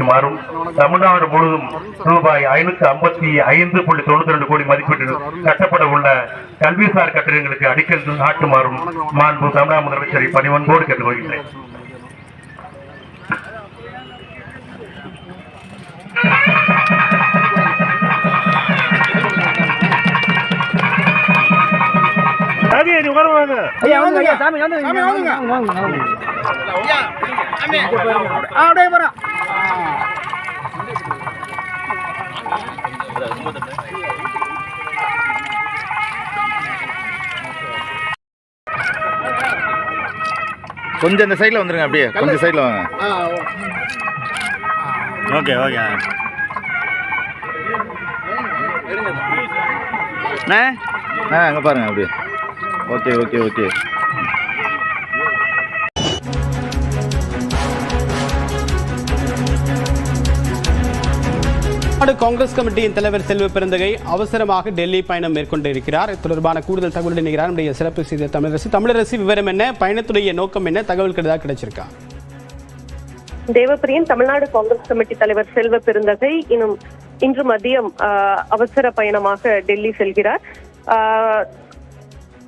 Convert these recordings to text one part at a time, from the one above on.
மாறும். தமிழ்நாடு முழுவதும் ரூபாய் 555.92 கோடி மதிப்பீட்டில் கட்டப்பட உள்ள கல்விசார் கட்டிடங்களுக்கு அடிக்கல் நாட்டுமாறும் மாண்பு தமிழக முதலமைச்சரை பணிவன்போடு கேட்டுக்கொள்கிறேன். கொஞ்சம் இந்த சைடில் வந்துருங்க, அப்படியே கொஞ்சம் சைடில் வாங்க. ஓகே ஓகே அங்கே பாருங்க அப்படியே. Okay okay okay. காங்கிரஸ் கமிட்டியின் தலைவர் செல்வ பெருந்தகை அவசரமாக டெல்லி பயணம் மேற்கொண்டிருக்கிறார். தொடர்பான கூடுதல் தகவல் இணைகிறார் நம்முடைய சிறப்பு செய்தி தமிழரசி. விவரம் என்ன, பயணத்துடைய நோக்கம் என்ன, தகவல் கிடைச்சிருக்கா? தேவப்பிரியன், தமிழ்நாடு காங்கிரஸ் கமிட்டி தலைவர் செல்வ பெருந்தகை இன்று மதியம் அவசர பயணமாக டெல்லி செல்கிறார்.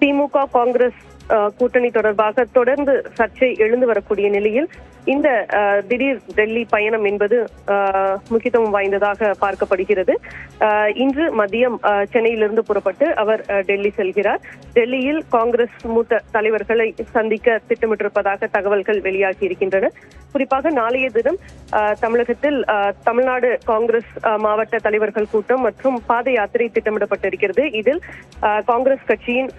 திமுக காங்கிரஸ் கூட்டணி தொடர்பாக தொடர்ந்து சர்ச்சை எழுந்து வரக்கூடிய நிலையில் இந்த திடீர் டெல்லி பயணம் என்பது முக்கியத்துவம் வாய்ந்ததாக பார்க்கப்படுகிறது. இன்று மதியம் சென்னையிலிருந்து புறப்பட்டு அவர் டெல்லி செல்கிறார். டெல்லியில் காங்கிரஸ் மூத்த தலைவர்களை சந்திக்க திட்டமிட்டிருப்பதாக தகவல்கள் வெளியாகி இருக்கின்றன. குறிப்பாக நாளைய தினம் தமிழகத்தில் தமிழ்நாடு காங்கிரஸ் மாவட்ட தலைவர்கள் கூட்டம் மற்றும் பாத யாத்திரை திட்டமிடப்பட்டிருக்கிறது. இதில் காங்கிரஸ் கட்சியின்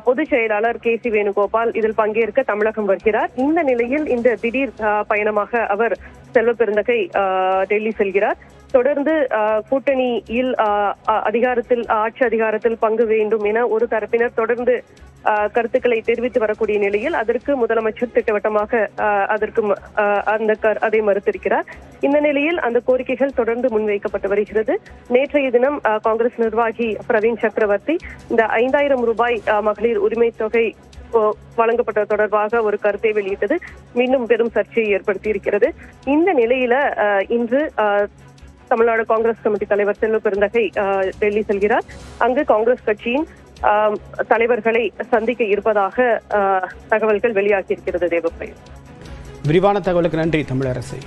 பொதுச் செயலாளர் KC வேணுகோபால் இதில் பங்கேற்க தமிழகம் வருகிறார். இந்த நிலையில் இந்த திடீர் பயணமாக அவர் செல்வ பெருந்தகை டெல்லி செல்கிறார். தொடர்ந்து கூட்டணியில் ஆட்சி அதிகாரத்தில் பங்கு வேண்டும் என ஒரு தரப்பினர் தொடர்ந்து கருத்துக்களை தெரிவித்து வரக்கூடிய நிலையில் அதற்கு முதலமைச்சர் திட்டவட்டமாக அதை மறுத்திருக்கிறார். இந்த நிலையில் அந்த கோரிக்கைகள் தொடர்ந்து முன்வைக்கப்பட்டு வருகிறது. நேற்றைய தினம் காங்கிரஸ் நிர்வாகி பிரவீன் சக்கரவர்த்தி இந்த 5000 ரூபாய் மகளிர் உரிமை தொகை வழங்கப்பட்ட தொடர்பாக ஒரு கருத்தை வெளியிட்டது மீண்டும் பெரும் சர்ச்சையை ஏற்படுத்தி இருக்கிறது. இந்த நிலையில இன்று தமிழ்நாடு காங்கிரஸ் கமிட்டி தலைவர் செல்வ பெருந்தகை டெல்லி செல்கிறார். அங்கு காங்கிரஸ் கட்சியின் தலைவர்களை சந்திக்க இருப்பதாக தகவல்கள் வெளியாகி இருக்கிறது. தேவப்பிரியன், விரிவான தகவலுக்கு நன்றி தமிழரசி.